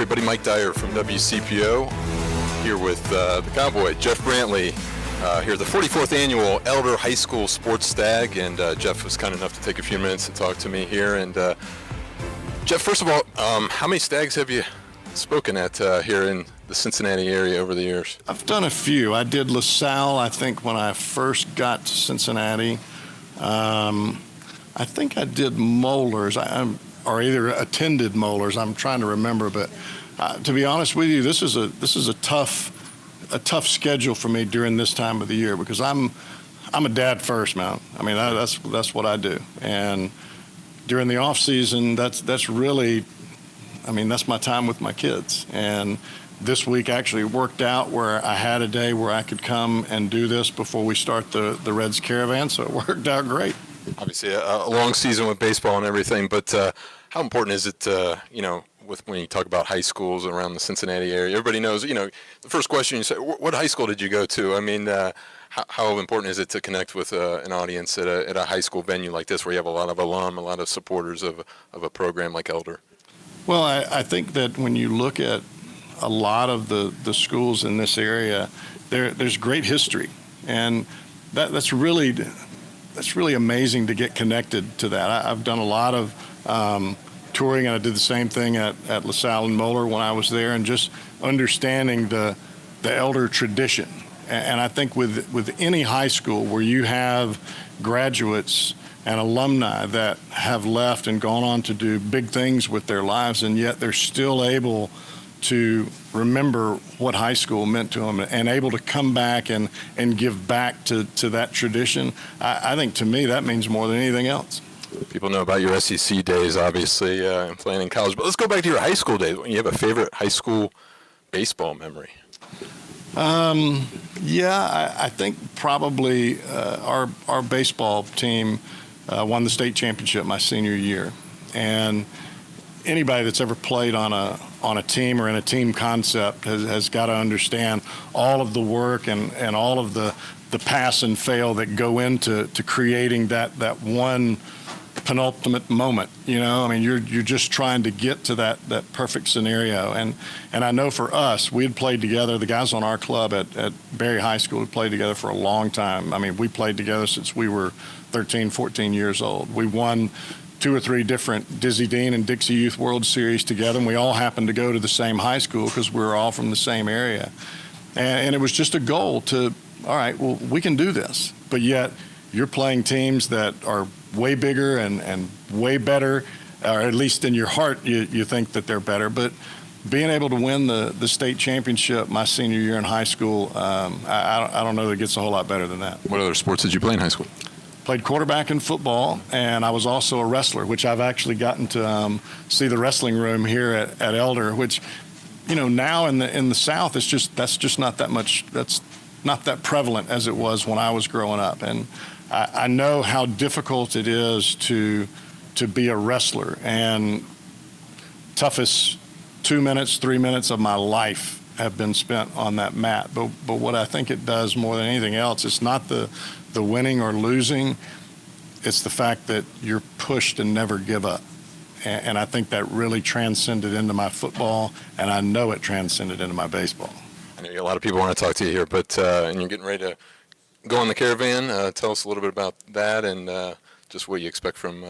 everybody, Mike Dyer from WCPO here with the Cowboy, Jeff Brantley, here at the 44th Annual Elder High School Sports Stag, and Jeff was kind enough to take a few minutes to talk to me here. And Jeff, first of all, how many stags have you spoken at here in the Cincinnati area over the years? I've done a few. I did LaSalle, I think, when I first got to Cincinnati. I think I did Moeller's, or either attended Moeller's. I'm trying to remember, but to be honest with you, this is a tough schedule for me during this time of the year because I'm a dad first, man. I mean, that's what I do, and during the off season, that's really, I mean, that's my time with my kids. And this week actually worked out where I had a day where I could come and do this before we start the Reds Caravan, so it worked out great. Obviously, a long season with baseball and everything, but how important is it, when you talk about high schools around the Cincinnati area? Everybody knows, the first question you say, what high school did you go to? I mean, how important is it to connect with an audience at a high school venue like this where you have a lot of alum, a lot of supporters of a program like Elder? Well, I think that when you look at a lot of the schools in this area, there's great history, and that's really amazing to get connected to that. I've done a lot of touring, and I did the same thing at LaSalle and Moeller when I was there, and just understanding the Elder tradition. And I think with any high school where you have graduates and alumni that have left and gone on to do big things with their lives, and yet they're still able to remember what high school meant to them and able to come back and give back to that tradition, I think to me that means more than anything else. People know about your SEC days, obviously, and playing in college, but let's go back to your high school days. You have a favorite high school baseball memory? Yeah, I think probably our baseball team won the state championship my senior year, and anybody that's ever played on a team or in a team concept has got to understand all of the work and all of the pass and fail that go into creating that one penultimate moment. I mean, you're just trying to get to that perfect scenario, and I know for us, we had played together, the guys on our club at Berry High School, we played together for a long time. I mean, we played together since we were 13, 14 years old. We won 2 or 3 different Dizzy Dean and Dixie Youth World Series together, and we all happened to go to the same high school because we were all from the same area. And it was just a goal to, all right, well, we can do this, but yet you're playing teams that are way bigger and way better, or at least in your heart you think that they're better. But being able to win the state championship my senior year in high school, I don't know that it gets a whole lot better than that. What other sports did you play in high school? Played quarterback in football, and I was also a wrestler, which I've actually gotten to see the wrestling room here at Elder, which, now in the South, that's just not that much. That's not that prevalent as it was when I was growing up, and I know how difficult it is to be a wrestler, and toughest 2 minutes, 3 minutes of my life have been spent on that mat. But what I think it does more than anything else, it's not the winning or losing, it's the fact that you're pushed and never give up. And I think that really transcended into my football, and I know it transcended into my baseball. I know a lot of people want to talk to you here, but and you're getting ready to go on the Caravan. Tell us a little bit about that and just what you expect from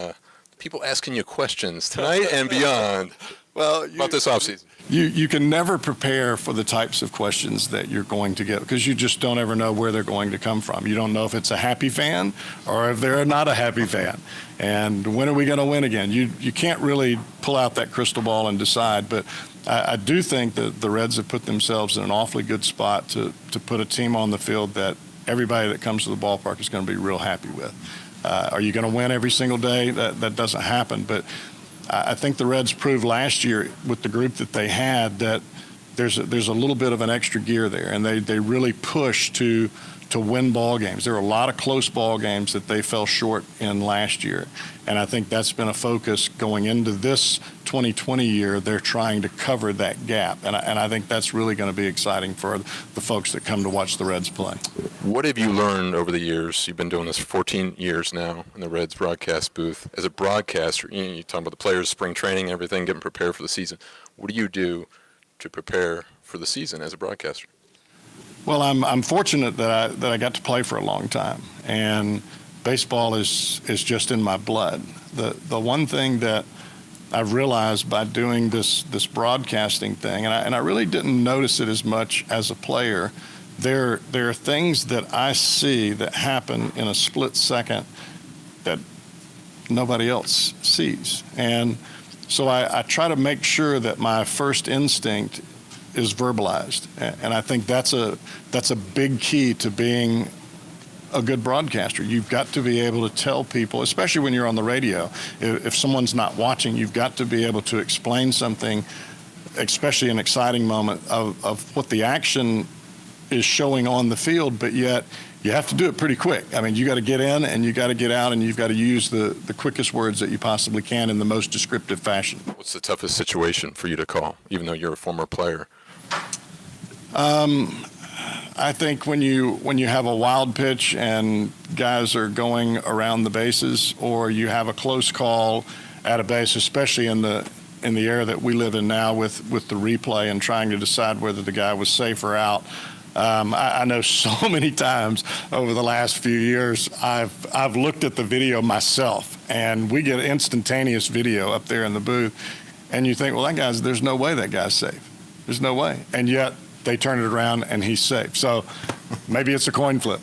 people asking you questions tonight and beyond. Well, about this offseason. You can never prepare for the types of questions that you're going to get because you just don't ever know where they're going to come from. You don't know if it's a happy fan or if they're not a happy fan. And when are we going to win again? You can't really pull out that crystal ball and decide, but I do think that the Reds have put themselves in an awfully good spot to put a team on the field that everybody that comes to the ballpark is going to be real happy with. Are you going to win every single day? That doesn't happen, but I think the Reds proved last year with the group that they had that there's a little bit of an extra gear there, and they really pushed to win ball games. There were a lot of close ball games that they fell short in last year, and I think that's been a focus going into this 2020 year. They're trying to cover that gap, and I think that's really going to be exciting for the folks that come to watch the Reds play. What have you learned over the years? You've been doing this for 14 years now in the Reds broadcast booth. As a broadcaster, you talk about the players, spring training, everything, getting prepared for the season. What do you do to prepare for the season as a broadcaster? Well, I'm fortunate that I got to play for a long time, and baseball is just in my blood. The one thing that I've realized by doing this broadcasting thing, and I really didn't notice it as much as a player, there are things that I see that happen in a split second that nobody else sees. And so I try to make sure that my first instinct is verbalized. And I think that's a big key to being a good broadcaster. You've got to be able to tell people, especially when you're on the radio, if someone's not watching, you've got to be able to explain something, especially an exciting moment of what the action is showing on the field, but yet you have to do it pretty quick. I mean, you got to get in and you got to get out, and you've got to use the quickest words that you possibly can in the most descriptive fashion. What's the toughest situation for you to call, even though you're a former player? I think when you have a wild pitch and guys are going around the bases, or you have a close call at a base, especially in the era that we live in now with the replay and trying to decide whether the guy was safe or out. I know so many times over the last few years I've looked at the video myself, and we get instantaneous video up there in the booth, and you think, well, there's no way that guy's safe. There's no way. And yet they turn it around and he's safe. So maybe it's a coin flip.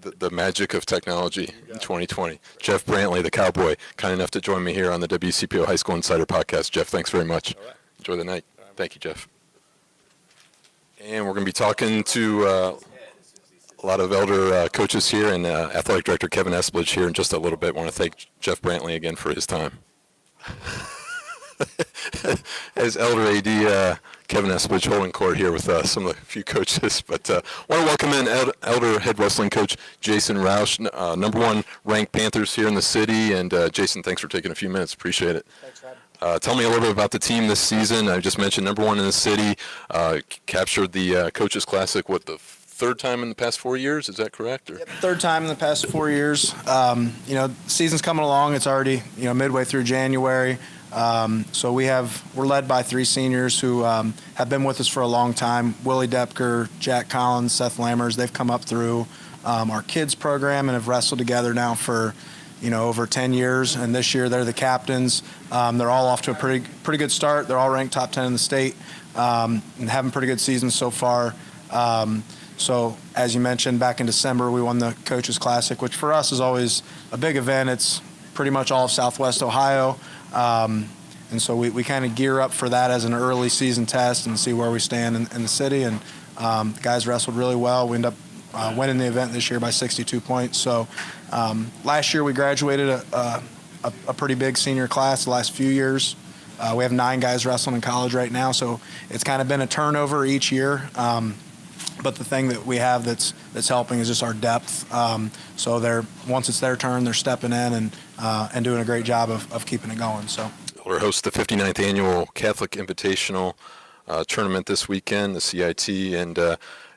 The magic of technology in 2020. Jeff Brantley, the Cowboy, kind enough to join me here on the WCPO High School Insider podcast. Jeff, thanks very much. All right. Enjoy the night. Thank you, Jeff. And we're going to be talking to a lot of elder coaches here, and Athletic Director Kevin Espledge here in just a little bit. I want to thank Jeff Brantley again for his time. As Elder AD Kevin Espledge holding court here with some of the few coaches. But I want to welcome in Elder head wrestling coach Jason Roush, number one ranked Panthers here in the city. And Jason, thanks for taking a few minutes. Appreciate it. Thanks, Rob. Tell me a little bit about the team this season. I just mentioned number one in the city, captured the Coaches Classic, the third time in the past 4 years? Is that correct? Or? Yep, third time in the past 4 years. Season's coming along. It's already, midway through January. So we're led by three seniors who have been with us for a long time. Willie Depker, Jack Collins, Seth Lammers. They've come up through our kids program and have wrestled together now for over 10 years, and this year they're the captains. They're all off to a pretty good start. They're all ranked top 10 in the state and having pretty good seasons so far. So as you mentioned, back in December we won the Coaches Classic, which for us is always a big event. It's pretty much all of Southwest Ohio, and so we kind of gear up for that as an early season test and see where we stand in the city. And the guys wrestled really well. We end up winning the event this year by 62 points. So last year we graduated a pretty big senior class the last few years. We have 9 guys wrestling in college right now, so it's kind of been a turnover each year. But the thing that we have that's helping is just our depth. So once it's their turn, they're stepping in and doing a great job of keeping it going. So We're host the 59th annual Catholic Invitational tournament this weekend, the CIT, and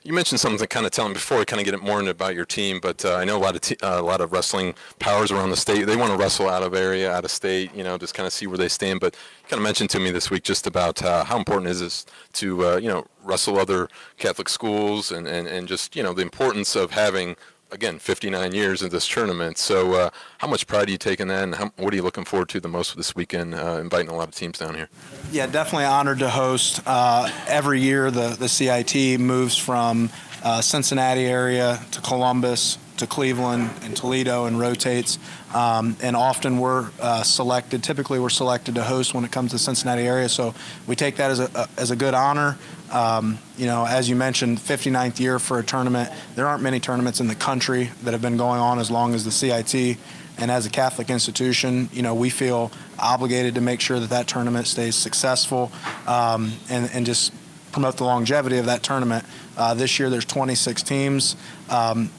you mentioned something to kind of tell me before I kind of get it more into about your team, but I know a lot of wrestling powers around the state. They want to wrestle out of state, just kind of see where they stand. But you kind of mentioned to me this week just about how important is this to wrestle other Catholic schools and just the importance of having, again, 59 years in this tournament. So how much pride do you take in that, and what are you looking forward to the most this weekend, inviting a lot of teams down here? Yeah, definitely honored to host. Every year the CIT moves from Cincinnati area to Columbus to Cleveland and Toledo and rotates. And often typically we're selected to host when it comes to the Cincinnati area. So we take that as a good honor. As you mentioned, 59th year for a tournament. There aren't many tournaments in the country that have been going on as long as the CIT. And as a Catholic institution, we feel obligated to make sure that tournament stays successful and just promote the longevity of that tournament. This year there's 26 teams.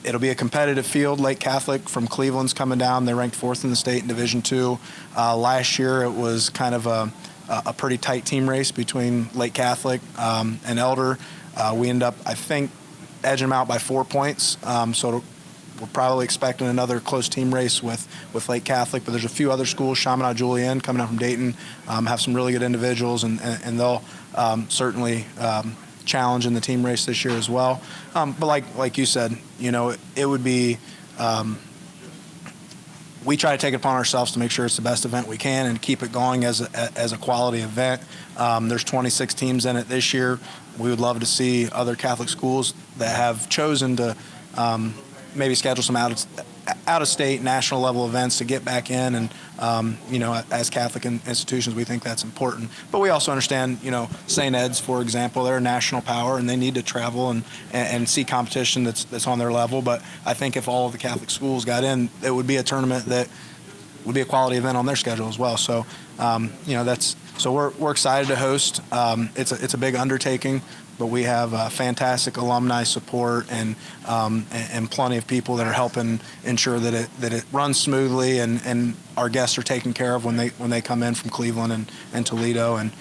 It'll be a competitive field. Lake Catholic from Cleveland's coming down. They're ranked 4th in the state in Division II. Last year it was kind of a pretty tight team race between Lake Catholic and Elder. We end up, I think, edging them out by 4 points. So we're probably expecting another close team race with Lake Catholic, but there's a few other schools, Chaminade Julienne coming up from Dayton, have some really good individuals, and they'll certainly challenge in the team race this year as well. But like you said, it would be we try to take it upon ourselves to make sure it's the best event we can and keep it going as a quality event. There's 26 teams in it this year. We would love to see other Catholic schools that have chosen to maybe schedule some out-of-state, national level events to get back in. And, as Catholic institutions, we think that's important. But we also understand, St. Ed's, for example, they're a national power, and they need to travel and see competition that's on their level. But I think if all of the Catholic schools got in, it would be a tournament that would be a quality event on their schedule as well. So, so we're excited to host. It's a big undertaking, but we have fantastic alumni support and plenty of people that are helping ensure that it runs smoothly and our guests are taken care of when they come in from Cleveland and Toledo, and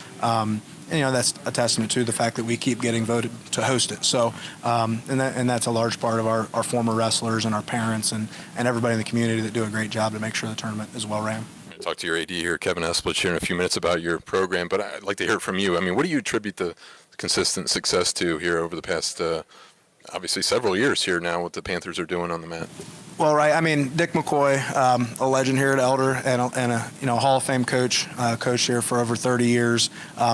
that's a testament to the fact that we keep getting voted to host it. So and that's a large part of our former wrestlers and our parents and everybody in the community that do a great job to make sure the tournament is well ran. Talk to your AD here, Kevin Esplich, here in a few minutes about your program, but I'd like to hear from you. I mean, what do you attribute the consistent success to here over the past, obviously, several years here now, what the Panthers are doing on the mat? Well, right. I mean, Dick McCoy, a legend here at Elder and a Hall of Fame coach, coached here for over 30 years.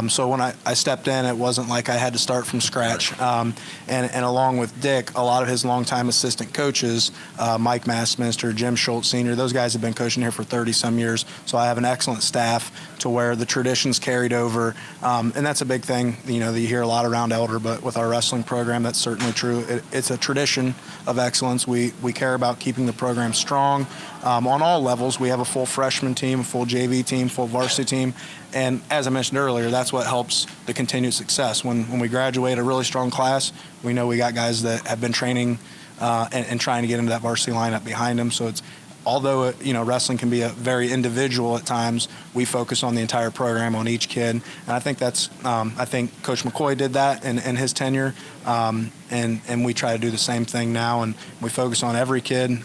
So when I stepped in, it wasn't like I had to start from scratch. And along with Dick, a lot of his longtime assistant coaches, Mike Massminster, Jim Schultz Sr., those guys have been coaching here for 30-some years. So I have an excellent staff to where the traditions carried over. And that's a big thing, that you hear a lot around Elder, but with our wrestling program, that's certainly true. It's a tradition of excellence. We care about keeping the program strong on all levels. We have a full freshman team, a full JV team, full varsity team, and as I mentioned earlier, that's what helps the continued success. When we graduate a really strong class, we know we got guys that have been training and trying to get into that varsity lineup behind them. So it's although wrestling can be a very individual at times, we focus on the entire program, on each kid, and I think that's I think Coach McCoy did that in his tenure, and we try to do the same thing now, and we focus on every kid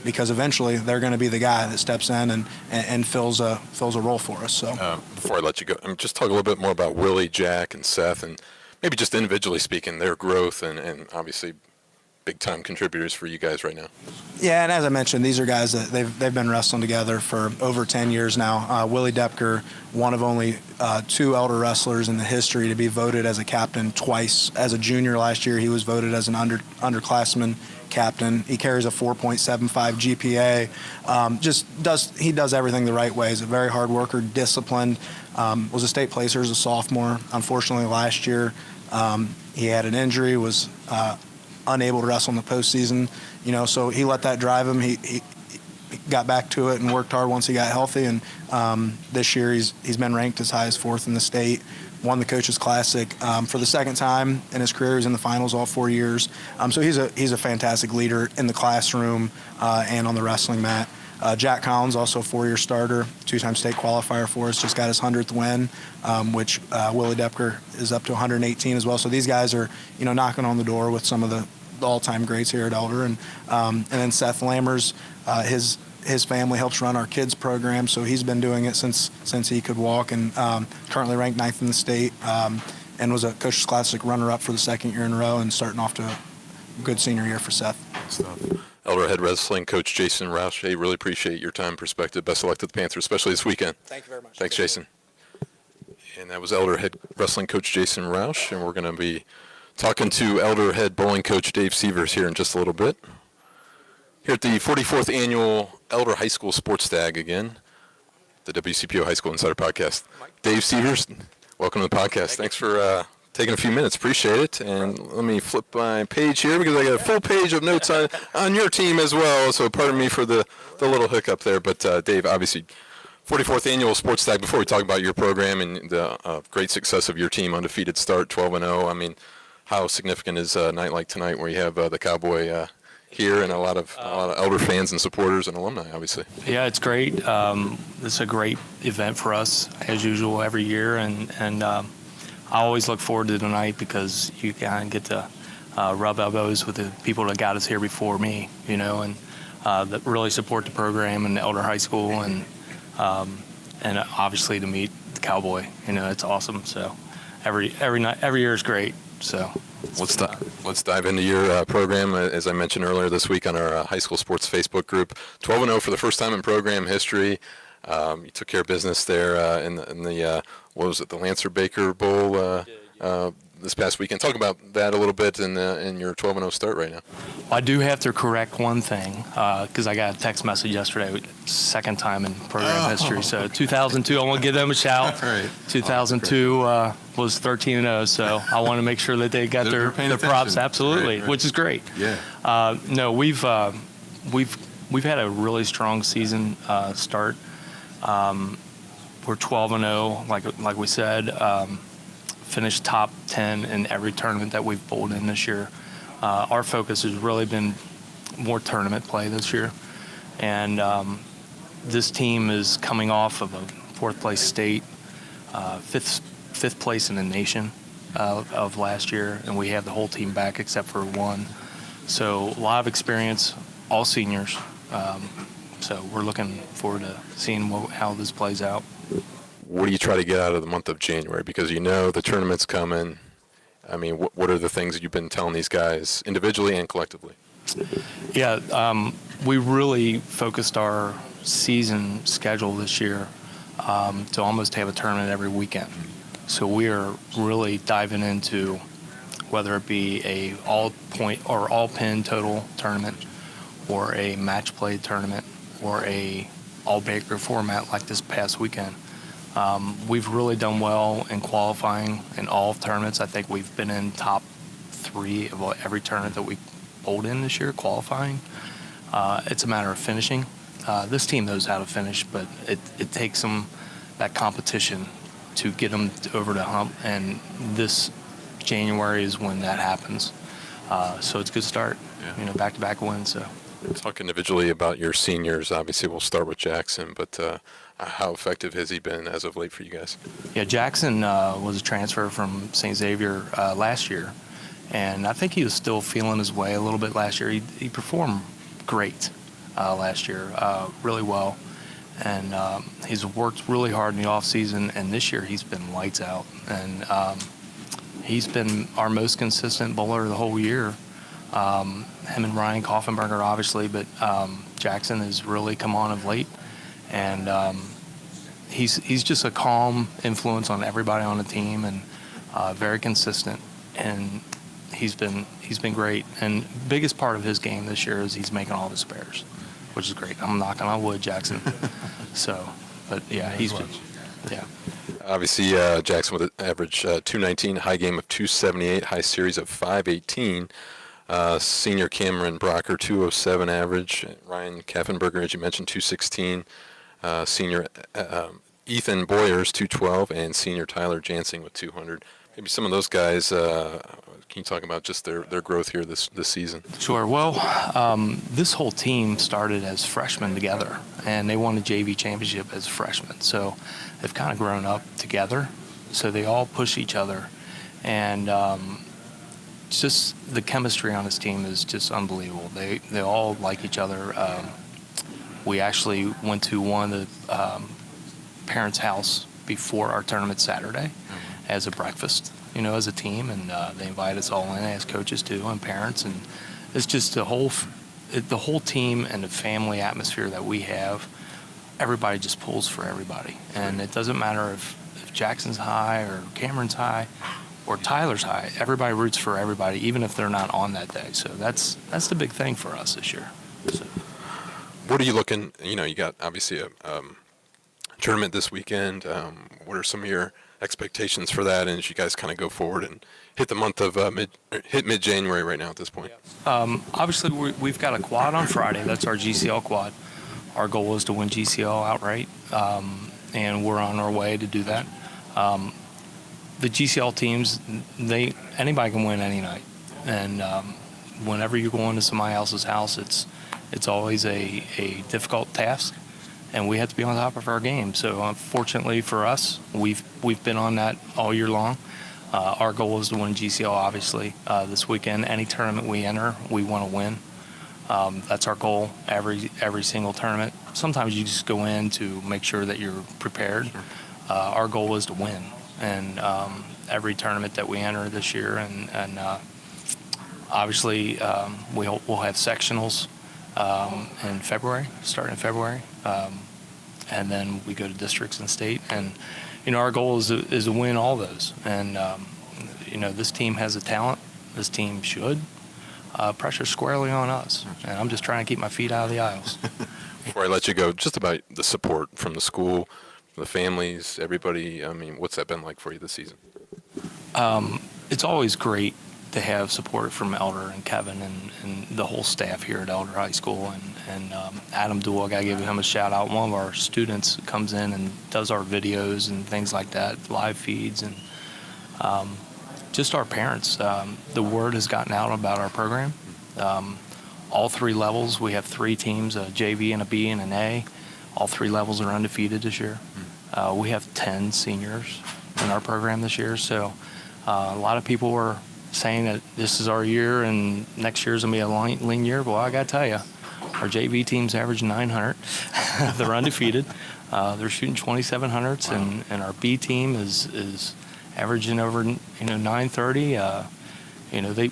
because eventually they're going to be the guy that steps in and fills a role for us. So before I let you go, just talk a little bit more about Willie, Jack, and Seth, and maybe just individually speaking, their growth and obviously big-time contributors for you guys right now. Yeah, and as I mentioned, these are guys that they've been wrestling together for over 10 years now. Willie Depker, one of only two Elder wrestlers in the history to be voted as a captain twice. As a junior last year, he was voted as an underclassman captain. He carries a 4.75 GPA. He does everything the right way. He's a very hard worker, disciplined. Was a state placer as a sophomore. Unfortunately, last year he had an injury, was unable to wrestle in the postseason, so he let that drive him. He got back to it and worked hard once he got healthy, and this year he's been ranked as high as 4th in the state, won the Coaches Classic for the second time in his career. He's in the finals all 4 years, so he's a fantastic leader in the classroom and on the wrestling mat. Jack Collins, also a 4-year starter, 2-time state qualifier for us, just got his 100th win, which Willie Depker is up to 118 as well. So these guys are, knocking on the door with some of the all-time greats here at Elder. And then Seth Lammers, his family helps run our kids program, so he's been doing it since he could walk, and currently ranked 9th in the state, and was a Coach's Classic runner-up for the 2nd year in a row, and starting off to a good senior year for Seth. Elder head wrestling coach Jason Roush, hey, really appreciate your time and perspective. Best of luck to the Panthers, especially this weekend. Thank you very much. Thanks, Jason. And that was Elder head wrestling coach Jason Roush, and we're going to be talking to Elder head bowling coach Dave Sievers here in just a little bit. Here at the 44th annual Elder High School Sports Stag again, the WCPO High School Insider podcast. Dave Sievers, welcome to the podcast. Thanks for taking a few minutes. Appreciate it. And let me flip my page here because I got a full page of notes on your team as well. So pardon me for the little hiccup there. But Dave, obviously, 44th annual Sports Stag. Before we talk about your program and the great success of your team, undefeated start, 12-0. I mean, how significant is a night like tonight where you have the Cowboy here and a lot of Elder fans and supporters and alumni, obviously? Yeah, it's great. It's a great event for us as usual every year, and I always look forward to tonight because you kind of get to rub elbows with the people that got us here before me, and that really support the program and Elder High School, and obviously to meet the Cowboy. It's awesome. So every year is great. So let's dive into your program. As I mentioned earlier this week on our high school sports Facebook group, 12-0 for the first time in program history. You took care of business there in the what was it, the Lancer Baker Bowl this past weekend. Talk about that a little bit in your 12-0 start right now. I do have to correct one thing because I got a text message yesterday, second time in program history. So 2002, I want to give them a shout. Right. 2002 was 13-0, so I want to make sure that they got their props. Absolutely, right. Which is great. Yeah. No, we've had a really strong season start. We're 12-0, like we said. Finished top 10 in every tournament that we've bowled in this year. Our focus has really been more tournament play this year. And this team is coming off of a fourth place state, fifth place in the nation of last year, and we have the whole team back except for one. So a lot of experience, all seniors. So we're looking forward to seeing how this plays out. What do you try to get out of the month of January? Because the tournament's coming. I mean, what are the things that you've been telling these guys individually and collectively? Yeah, we really focused our season schedule this year to almost have a tournament every weekend. So we are really diving into whether it be a all-point or all-pin total tournament or a match play tournament or a all-Baker format like this past weekend. We've really done well in qualifying in all tournaments. I think we've been in top 3 of every tournament that we bowled in this year, qualifying. It's a matter of finishing. This team knows how to finish, but it takes them that competition to get them over the hump, and this January is when that happens. So it's a good start, back-to-back wins. So. Talk individually about your seniors. Obviously, we'll start with Jackson, but how effective has he been as of late for you guys? Yeah, Jackson was a transfer from St. Xavier last year, and I think he was still feeling his way a little bit last year. He performed great last year, really well, and he's worked really hard in the offseason, and this year he's been lights out, and he's been our most consistent bowler the whole year. Him and Ryan Koffenberger, obviously, but Jackson has really come on of late, and he's just a calm influence on everybody on the team, and very consistent. And he's been great. And biggest part of his game this year is he's making all the spares, which is great. I'm knocking on wood, Jackson. So, but yeah, he's been, yeah. Obviously, Jackson with an average 219, high game of 278, high series of 518. Senior Cameron Brocker, 207 average. Ryan Kaffenberger, as you mentioned, 216. Senior Ethan Boyers, 212. And senior Tyler Jansing with 200. Maybe some of those guys, can you talk about just their growth here this season? Sure. Well, this whole team started as freshmen together, and they won the JV championship as freshmen. So they've kind of grown up together. So they all push each other. And just the chemistry on this team is just unbelievable. They all like each other. We actually went to one of the parents' house before our tournament Saturday as a breakfast, as a team, and they invited us all in as coaches too and parents, and it's just the whole team and the family atmosphere that we have. Everybody just pulls for everybody, and it doesn't matter if Jackson's high or Cameron's high or Tyler's high. Everybody roots for everybody, even if they're not on that day. So that's the big thing for us this year. So. What are you looking? You got obviously a tournament this weekend. What are some of your expectations for that, and as you guys kind of go forward and hit the month of mid-January right now at this point? Obviously, we've got a quad on Friday. That's our GCL quad. Our goal is to win GCL outright, and we're on our way to do that. The GCL teams, anybody can win any night, and whenever you go into somebody else's house, it's always a difficult task. And we have to be on top of our game. So, fortunately for us, we've been on that all year long. Our goal is to win GCL, obviously, this weekend. Any tournament we enter, we want to win. That's our goal every single tournament. Sometimes you just go in to make sure that you're prepared. Our goal is to win, and every tournament that we enter this year, and obviously we'll have sectionals in February, starting in February, and then we go to districts and state. And our goal is to win all those. And this team has the talent. This team should. Pressure squarely on us, and I'm just trying to keep my feet out of the aisles. Before I let you go, just about the support from the school, the families, everybody. I mean, what's that been like for you this season? It's always great to have support from Elder and Kevin and the whole staff here at Elder High School, and Adam Duell, I gotta give him a shout out. One of our students comes in and does our videos and things like that, live feeds, and just our parents. The word has gotten out about our program. All three levels, we have three teams, a JV and a B and an A. All three levels are undefeated this year. We have 10 seniors in our program this year, so a lot of people were saying that this is our year and next year's going to be a lean year. Well, I got to tell you, our JV team's average 900. They're undefeated. They're shooting 2,700s, and our B team is averaging over 930.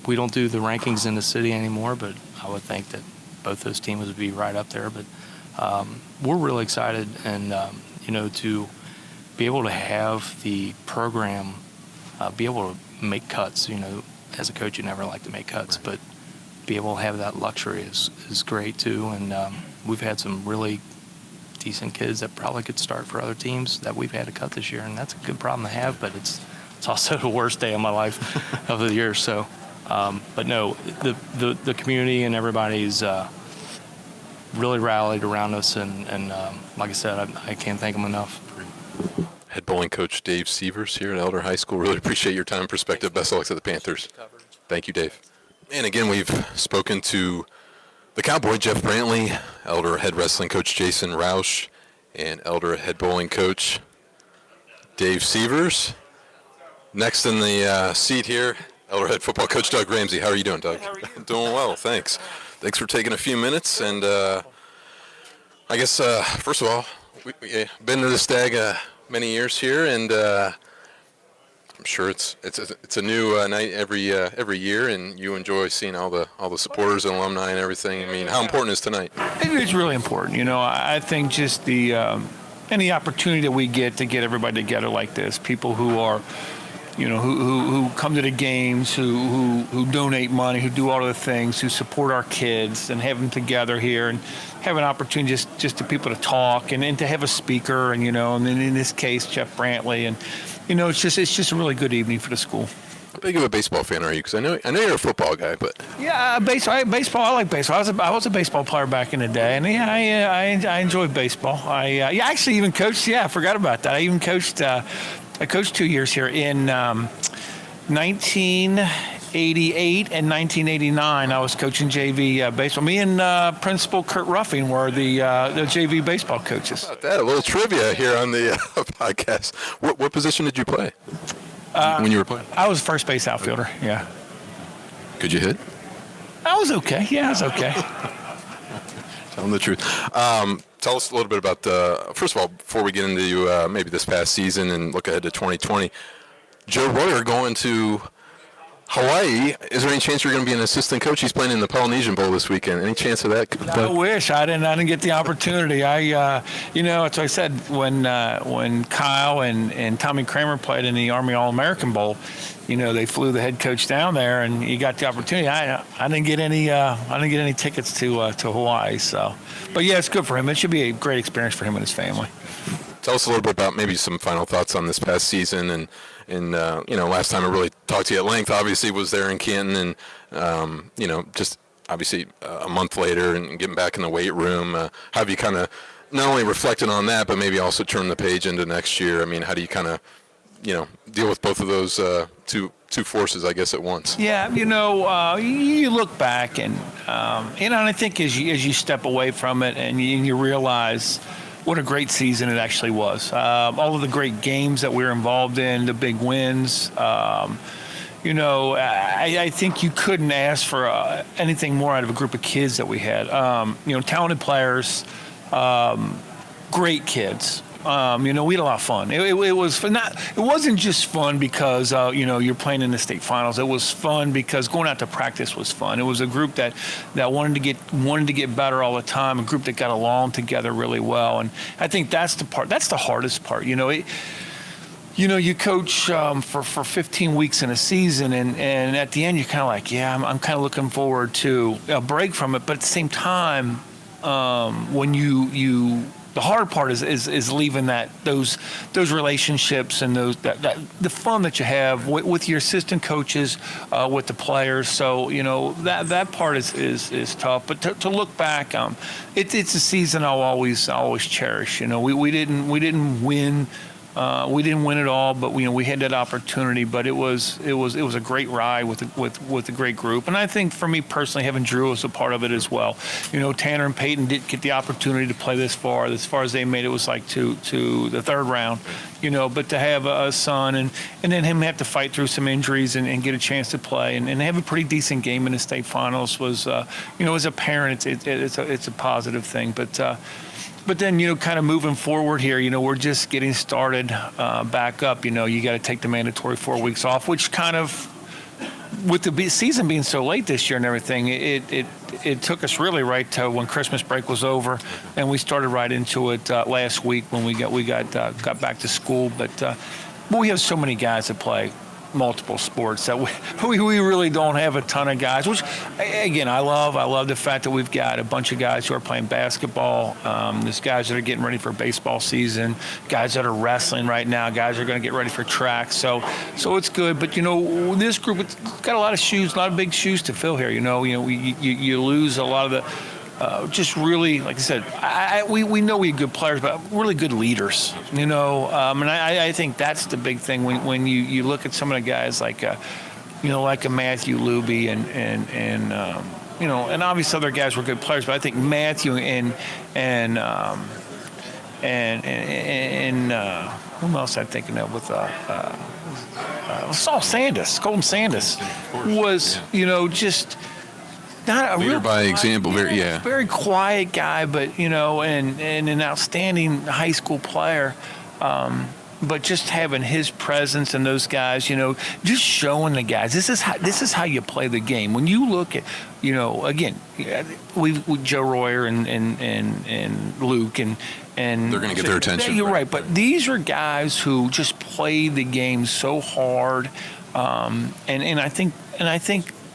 We don't do the rankings in the city anymore, but I would think that both those teams would be right up there. But we're really excited, and to be able to have the program be able to make cuts. As a coach, you never like to make cuts, but be able to have that luxury is great too. And we've had some really decent kids that probably could start for other teams that we've had to cut this year, and that's a good problem to have. But it's also the worst day of my life of the year. So, but no, the community and everybody's really rallied around us, and like I said, I can't thank them enough. Head bowling coach Dave Sievers here at Elder High School. Really appreciate your time and perspective. Best of luck to the Panthers. Thank you, Dave. And again, we've spoken to the Cowboy, Jeff Brantley, Elder head wrestling coach Jason Roush, and Elder head bowling coach Dave Sievers. Next in the seat here, Elder head football coach Doug Ramsey. How are you doing, Doug? How are you? Doing well, thanks. Thanks for taking a few minutes. And I guess, first of all, we've been to the Stag many years here, and I'm sure it's a new night every year, and you enjoy seeing all the supporters and alumni and everything. I mean, how important is tonight? It's really important. I think just the any opportunity that we get to get everybody together like this, people who are, who come to the games, who donate money, who do all of the things, who support our kids, and have them together here and have an opportunity just to people to talk and to have a speaker, and and then in this case Jeff Brantley, and it's just a really good evening for the school. How big of a baseball fan are you? Because I know you're a football guy, but yeah, baseball. I like baseball. I was a baseball player back in the day, and I enjoyed baseball. I actually even coached. Yeah, I forgot about that. I even coached. I coached 2 years here in 1988 and 1989. I was coaching JV baseball. Me and Principal Kurt Ruffing were the JV baseball coaches. about that, a little trivia here on the podcast. What position did you play when you were playing? I was first base outfielder. Yeah. Could you hit? I was okay. Yeah, I was okay. Tell them the truth. Tell us a little bit about first of all, before we get into maybe this past season and look ahead to 2020, Joe Royer going to Hawaii. Is there any chance you're going to be an assistant coach? He's playing in the Polynesian Bowl this weekend. Any chance of that? I wish I didn't get the opportunity. As I said, when Kyle and Tommy Kramer played in the Army All-American Bowl, they flew the head coach down there, and he got the opportunity. I didn't get any tickets to Hawaii. So, but yeah, it's good for him. It should be a great experience for him and his family. Tell us a little bit about maybe some final thoughts on this past season, and last time I really talked to you at length, obviously, was there in Canton, and just obviously a month later and getting back in the weight room. How have you kind of not only reflected on that, but maybe also turned the page into next year? I mean, how do you kind of deal with both of those two forces, I guess, at once? Yeah, you look back, and I think as you step away from it, and you realize what a great season it actually was. All of the great games that we were involved in, the big wins. I think you couldn't ask for anything more out of a group of kids that we had. Talented players, great kids. We had a lot of fun. It was fun. It wasn't just fun because you're playing in the state finals. It was fun because going out to practice was fun. It was a group that wanted to get better all the time. A group that got along together really well. And I think that's the part. That's the hardest part. You coach for 15 weeks in a season, and at the end you're kind of like, yeah, I'm kind of looking forward to a break from it. But at the same time, when the hard part is leaving those relationships and the fun that you have with your assistant coaches, with the players. So that part is tough. But to look back, it's a season I'll always cherish. We didn't win. We didn't win it all, but we had that opportunity. But it was a great ride with a great group, and I think for me personally, having Drew was a part of it as well. Tanner and Peyton didn't get the opportunity to play this far. As far as they made it was like to the third round. But to have a son and then him have to fight through some injuries and get a chance to play and have a pretty decent game in the state finals was, as a parent, it's a positive thing. But then, kind of moving forward here, we're just getting started back up. You got to take the mandatory 4 weeks off, which kind of, with the season being so late this year and everything, it took us really right to when Christmas break was over, and we started right into it last week when we got back to school. But we have so many guys that play multiple sports that we really don't have a ton of guys, which again I love the fact that we've got a bunch of guys who are playing basketball. There's guys that are getting ready for baseball season, guys that are wrestling right now, guys that are going to get ready for track, so it's good. But this group, it's got a lot of big shoes to fill here. You lose a lot of the just really, like I said, we know we're good players, but really good leaders, and I think that's the big thing when you look at some of the guys like a Matthew Luby and obviously other guys were good players, but I think Matthew and who else I'm thinking of with Colton Sandus was just not a leader real by example. very quiet guy, but and an outstanding high school player. But just having his presence and those guys, just showing the guys this is how you play the game. When you look at, again, we Joe Royer and Luke and They're going to get their attention. You're right, but these are guys who just play the game so hard, and I think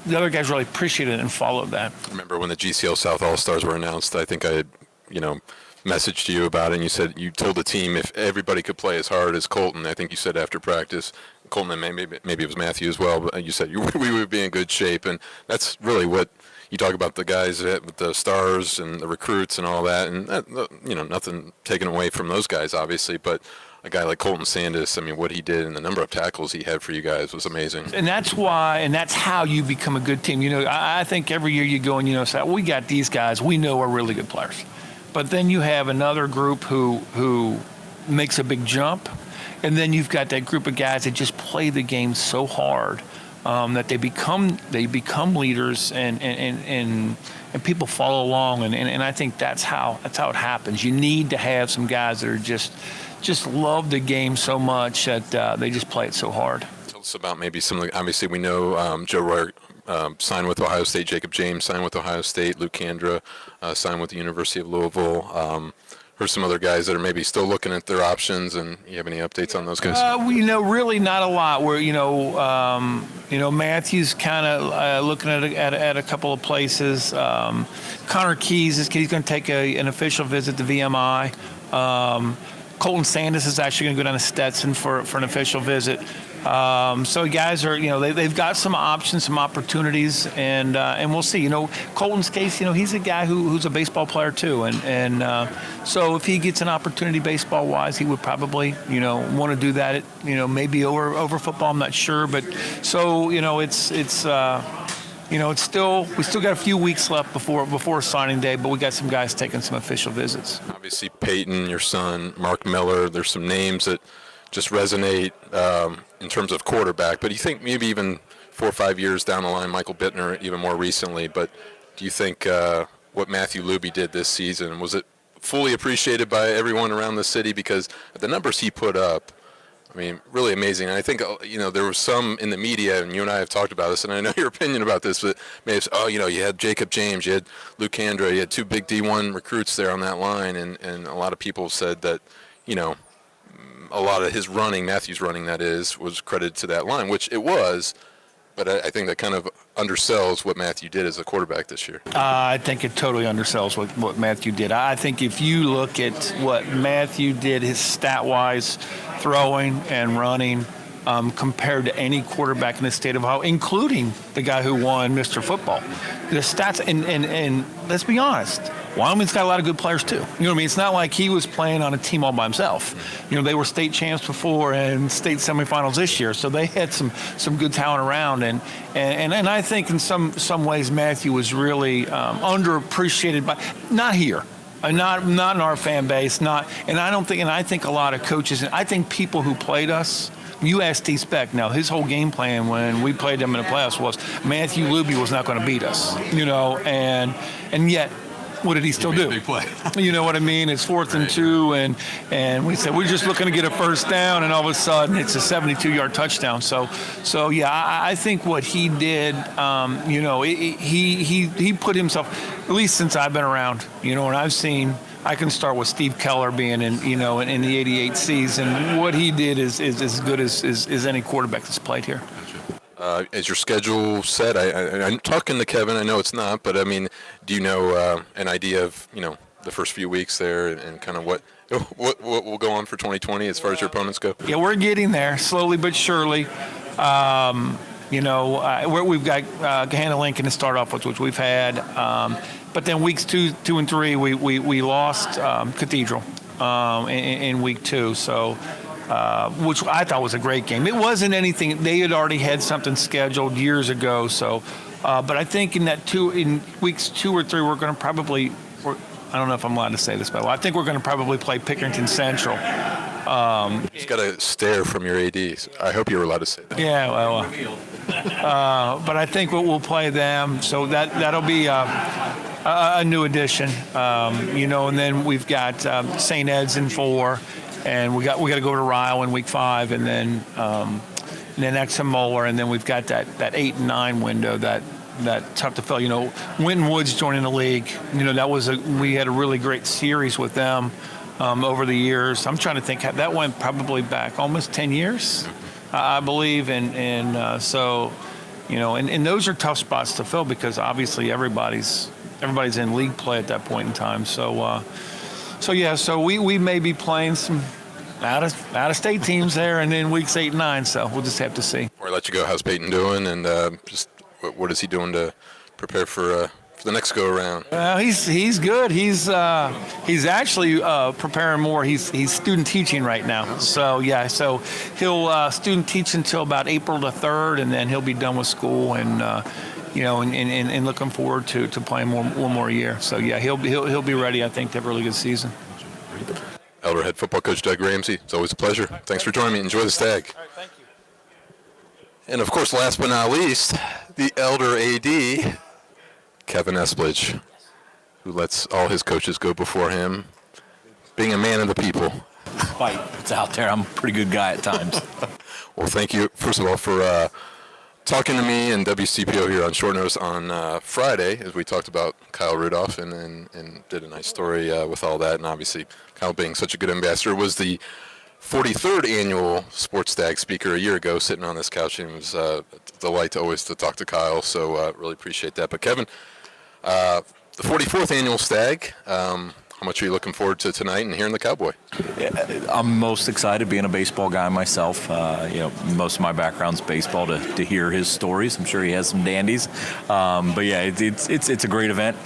the other guys really appreciated it and followed that. I remember when the GCL South All-Stars were announced, I think I had, messaged you about it, and you told the team if everybody could play as hard as Colton, I think you said after practice, Colton and maybe it was Matthew as well, but you said we would be in good shape, and that's really what you talk about, the guys with the stars and the recruits and all that, and that, nothing taken away from those guys, obviously, but a guy like Colton Sandus, what he did and the number of tackles he had for you guys was amazing. And that's why, and that's how you become a good team. I think every year you go and say, we got these guys, we know are really good players. But then you have another group who makes a big jump, and then you've got that group of guys that just play the game so hard that they become leaders, and people follow along, and I think that's how it happens. You need to have some guys that are just love the game so much that they just play it so hard. Tell us about maybe some of the, obviously we know Joe Royer signed with Ohio State, Jacob James signed with Ohio State, Luke Kandra signed with the University of Louisville. Here's some other guys that are maybe still looking at their options, and you have any updates on those guys? Really not a lot. Where Matthew's kind of looking at a couple of places. Connor Keys he's going to take an official visit to VMI. Colton Sandus is actually going to go down to Stetson for an official visit. So guys are, they've got some options, some opportunities, and we'll see. Colton's case, he's a guy who's a baseball player too, and so if he gets an opportunity baseball wise, he would probably, want to do that. Maybe over football, I'm not sure, but so it's we still got a few weeks left before signing day, but we got some guys taking some official visits. Obviously, Peyton, your son, Mark Miller, there's some names that just resonate in terms of quarterback. But do you think maybe even 4 or 5 years down the line, Michael Bittner even more recently, but do you think what Matthew Luby did this season, was it fully appreciated by everyone around the city? Because the numbers he put up, I mean, really amazing. And I think, there was some in the media, and you and I have talked about this, and I know your opinion about this, but maybe it's, you had Jacob James, you had Luke Andra, you had 2 big D1 recruits there on that line, and a lot of people said that, a lot of his running, Matthew's running that is, was credited to that line, which it was, but I think that kind of undersells what Matthew did as a quarterback this year. I think it totally undersells what Matthew did. I think if you look at what Matthew did, his stat-wise, throwing and running, compared to any quarterback in the state of Ohio, including the guy who won Mr. Football, the stats, and let's be honest, Wyoming's got a lot of good players too. You know what I mean? It's not like he was playing on a team all by himself. They were state champs before and state semifinals this year, so they had some good talent around. And I think in some ways Matthew was really underappreciated by, not here. Not in our fan base. I think a lot of coaches, and I think people who played us. You asked Steve Speck. Now his whole game plan when we played them in the playoffs was Matthew Luby was not going to beat us. And yet. What did he still do? Big play. You know what I mean? It's 4th and 2, and we said we're just looking to get a first down, and all of a sudden it's a 72-yard touchdown. So yeah, I think what he did, he put himself, at least since I've been around, and I've seen. I can start with Steve Keller being in the '88 season. What he did is as good as any quarterback that's played here. Is your schedule set? I'm talking to Kevin. I know it's not, but I mean, do you know an idea of the first few weeks there and kind of what will go on for 2020 as far as your opponents go? Yeah, we're getting there slowly but surely. We've got Hannah Lincoln to start off with, which we've had, but then weeks 2 and 3 we lost Cathedral in week 2, so. Which I thought was a great game. It wasn't anything. They had already had something scheduled years ago. So, but I think in weeks 2 or 3, we're going to probably. I don't know if I'm allowed to say this, but I think we're going to probably play Pickerington Central. Just got a stare from your ADs. I hope you were allowed to say that. Yeah, but I think we'll play them. So that'll be a new addition. And then we've got St. Ed's in 4. And we got to go to Ryle in week 5, and then Exham Moeller, and then we've got that 8 and 9 window that tough to fill. Winton Woods joining the league. We had a really great series with them over the years. I'm trying to think. That went probably back almost 10 years, I believe, and so and those are tough spots to fill because obviously everybody's in league play at that point in time. So we may be playing some out of state teams there, and then weeks 8 and 9. So we'll just have to see. Before I let you go, how's Peyton doing, and just what is he doing to prepare for the next go around? He's good. He's actually preparing more. He's student teaching right now. So yeah, so he'll student teach until about April the 3rd, and then he'll be done with school and. And looking forward to playing one more year. So yeah, he'll be ready. I think to have a really good season. Elder head football coach Doug Ramsey. It's always a pleasure. Thanks for joining me. Enjoy the Stag. All right, thank you. And of course, last but not least, the Elder AD, Kevin Esplage, who lets all his coaches go before him, being a man of the people. Fight. It's out there. I'm a pretty good guy at times. Well, thank you, first of all, for talking to me and WCPO here on Short Notice on Friday, as we talked about Kyle Rudolph and did a nice story with all that. And obviously, Kyle being such a good ambassador, was the 43rd annual Sports Stag speaker a year ago, sitting on this couch. And it was a delight to talk to Kyle, so really appreciate that. But Kevin, the 44th annual Stag, how much are you looking forward to tonight and hearing the Cowboy? I'm most excited being a baseball guy myself. Most of my background's baseball to hear his stories. I'm sure he has some dandies. But yeah, it's a great event.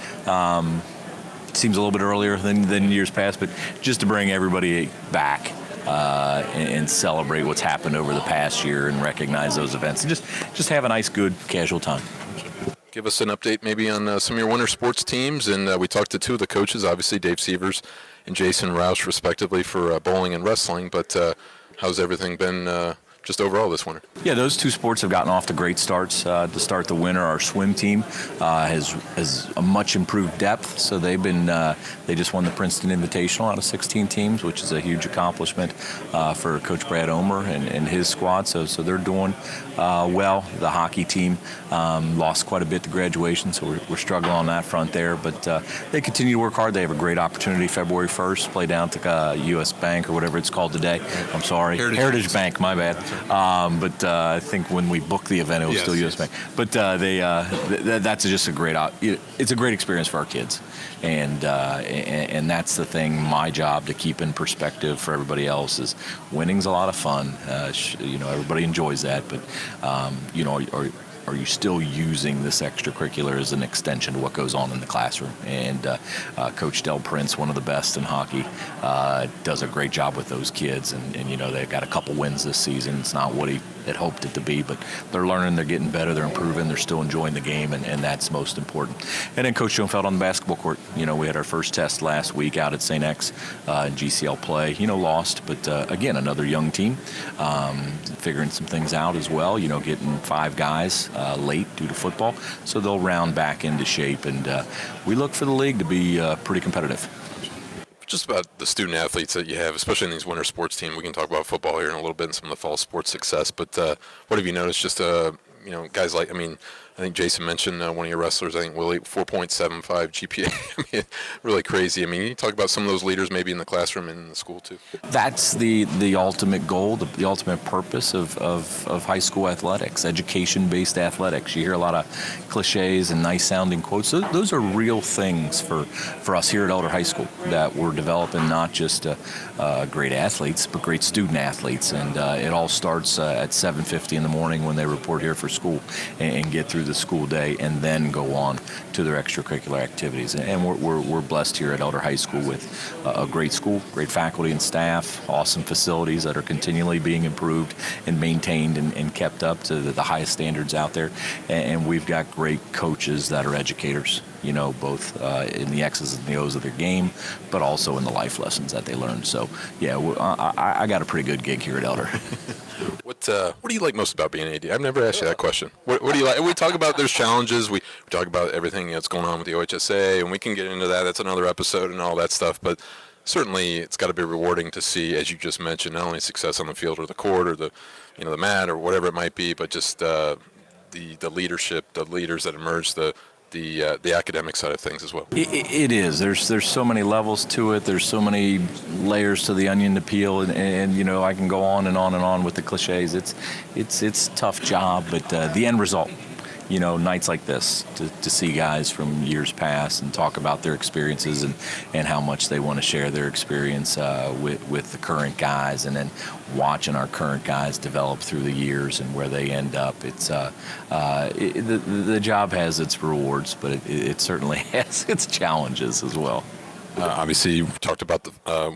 Seems a little bit earlier than years past, but just to bring everybody back and celebrate what's happened over the past year and recognize those events and just have a nice, good, casual time. give us an update maybe on some of your winter sports teams. And we talked to two of the coaches, obviously Dave Sievers and Jason Roush, respectively, for bowling and wrestling. But how's everything been just overall this winter? Yeah, those two sports have gotten off to great starts to start the winter. Our swim team has a much improved depth, so they just won the Princeton Invitational out of 16 teams, which is a huge accomplishment for Coach Brad Omer and his squad. So they're doing well. The hockey team lost quite a bit to graduation, so we're struggling on that front there. But they continue to work hard. They have a great opportunity February 1st, play down to U.S. Bank or whatever it's called today. I'm sorry, Heritage Bank. My bad. But I think when we booked the event, it was still U.S. Bank. But that's just a great. It's a great experience for our kids, and that's the thing. My job to keep in perspective for everybody else is winning's a lot of fun. Everybody enjoys that, but are you still using this extracurricular as an extension to what goes on in the classroom? And Coach Del Prince, one of the best in hockey, does a great job with those kids. And they've got a couple wins this season. It's not what he had hoped it to be, but they're learning, they're getting better, they're improving, they're still enjoying the game, and that's most important. And then Coach Schoenfeld on the basketball court. We had our first test last week out at St. X in GCL play. Lost, but again, another young team, figuring some things out as well. Getting 5 guys late due to football, so they'll round back into shape, and we look for the league to be pretty competitive. Just about the student athletes that you have, especially in these winter sports teams. We can talk about football here in a little bit and some of the fall sports success, but what have you noticed? Just guys like, I think Jason mentioned one of your wrestlers, I think Willie, 4.75 GPA. Really crazy. You talk about some of those leaders maybe in the classroom and in the school too. That's the ultimate goal, the ultimate purpose of high school athletics, education-based athletics. You hear a lot of cliches and nice-sounding quotes. Those are real things for us here at Elder High School, that we're developing not just great athletes, but great student athletes. And it all starts at 7:50 in the morning when they report here for school and get through the school day, and then go on to their extracurricular activities. And we're blessed here at Elder High School with a great school, great faculty and staff, awesome facilities that are continually being improved and maintained and kept up to the highest standards out there. And we've got great coaches that are educators, both in the X's and the O's of their game, but also in the life lessons that they learn. So, yeah, I got a pretty good gig here at Elder. What do you like most about being an AD? I've never asked you that question. What do you like? We talk about there's challenges. We talk about everything that's going on with the OHSA, and we can get into that. That's another episode and all that stuff. But certainly, it's got to be rewarding to see, as you just mentioned, not only success on the field or the court or the mat or whatever it might be, but just the leadership, the leaders that emerge, the academic side of things as well. It is. There's so many levels to it. There's so many layers to the onion to peel, and I can go on and on and on with the cliches. It's a tough job, but the end result, nights like this, to see guys from years past and talk about their experiences and how much they want to share their experience with the current guys, and then watching our current guys develop through the years and where they end up. It's the job has its rewards, but it certainly has its challenges as well. Obviously, you talked about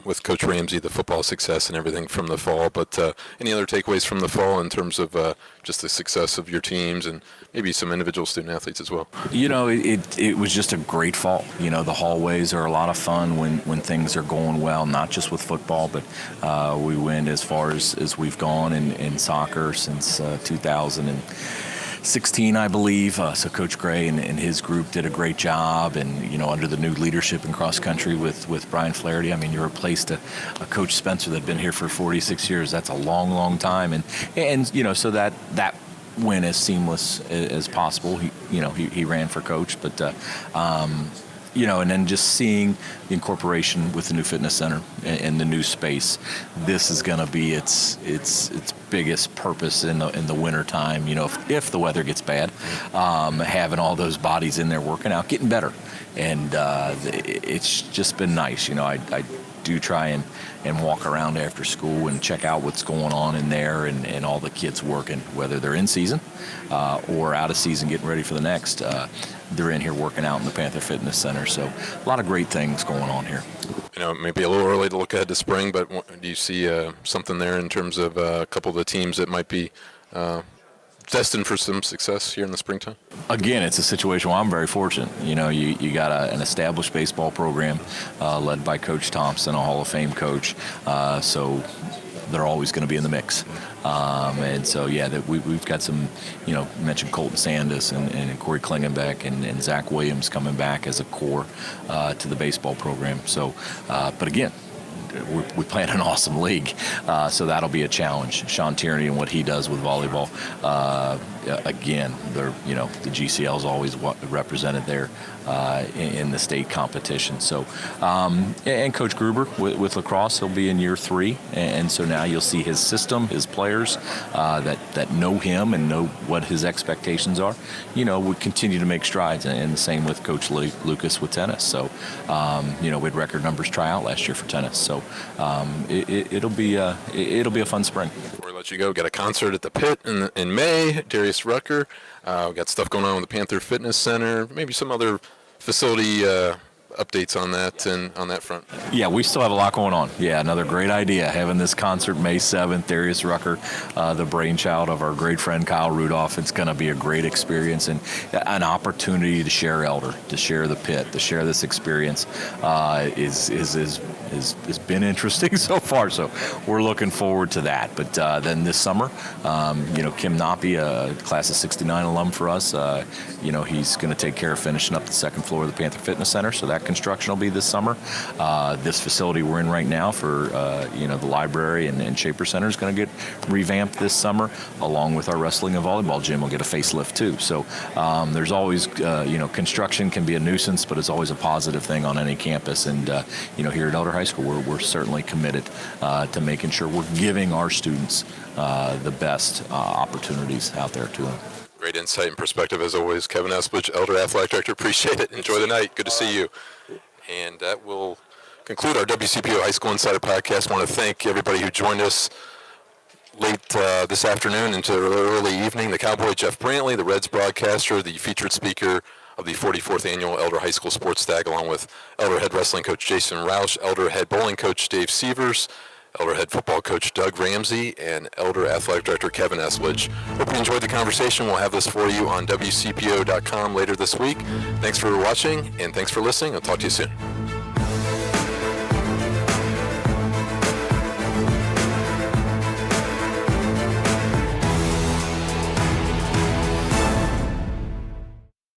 with Coach Ramsey, the football success and everything from the fall, but any other takeaways from the fall in terms of just the success of your teams and maybe some individual student athletes as well? It was just a great fall. The hallways are a lot of fun when things are going well, not just with football, but we went as far as we've gone in soccer since 2016, I believe. So Coach Gray and his group did a great job, and under the new leadership in cross country with Brian Flaherty, you replaced a Coach Spencer that had been here for 46 years. That's a long time, and so that went as seamless as possible. He ran for coach, but and then just seeing the incorporation with the new fitness center and the new space. This is going to be its biggest purpose in the winter time. If the weather gets bad, having all those bodies in there working out, getting better, and it's just been nice. I do try and walk around after school and check out what's going on in there and all the kids working, whether they're in season or out of season getting ready for the next. They're in here working out in the Panther Fitness Center. So a lot of great things going on here. Maybe a little early to look ahead to spring, but do you see something there in terms of a couple of the teams that might be destined for some success here in the springtime? Again, it's a situation where I'm very fortunate. You got an established baseball program led by Coach Thompson, a Hall of Fame coach. So they're always going to be in the mix. And so, we've got some, you mentioned Colton Sandus and Corey Klingenbeck and Zach Williams coming back as a core to the baseball program. So, but again, we play in an awesome league, so that'll be a challenge. Sean Tierney and what he does with volleyball, again, the GCL is always represented there in the state competition. So, and Coach Gruber with lacrosse, he'll be in year 3, and so now you'll see his system, his players that know him and know what his expectations are. Would continue to make strides, and the same with Coach Lucas with tennis. So, we had record numbers try out last year for tennis. So, it'll be a fun spring. Before I let you go, got a concert at the Pit in May. Darius Rucker. Got stuff going on with the Panther Fitness Center. Maybe some other facility updates on that and on that front. Yeah, we still have a lot going on. Yeah, another great idea, having this concert May 7th. Darius Rucker, the brainchild of our great friend Kyle Rudolph. It's going to be a great experience and an opportunity to share Elder, to share the Pit, to share this experience. Has been interesting so far, so we're looking forward to that. But then this summer, Kim Knoppe, a class of '69 alum for us, he's going to take care of finishing up the second floor of the Panther Fitness Center. So that construction will be this summer. This facility we're in right now for the library and Shaper Center is going to get revamped this summer, along with our wrestling and volleyball gym will get a facelift too. So there's always construction can be a nuisance, but it's always a positive thing on any campus. And here at Elder High School, we're certainly committed to making sure we're giving our students the best opportunities out there to them. Great insight and perspective as always. Kevin Esplich, Elder Athletic Director. Appreciate it. Enjoy the night. Good to see you. And that will conclude our WCPO High School Insider podcast. I want to thank everybody who joined us late this afternoon into early evening. The Cowboy Jeff Brantley, the Reds broadcaster, the featured speaker of the 44th Annual Elder High School Sports Stag, along with Elder Head Wrestling Coach Jason Roush, Elder Head Bowling Coach Dave Sievers, Elder Head Football Coach Doug Ramsey, and Elder Athletic Director Kevin Esplich. Hope you enjoyed the conversation. We'll have this for you on WCPO.com later this week. Thanks for watching, and thanks for listening. I'll talk to you soon.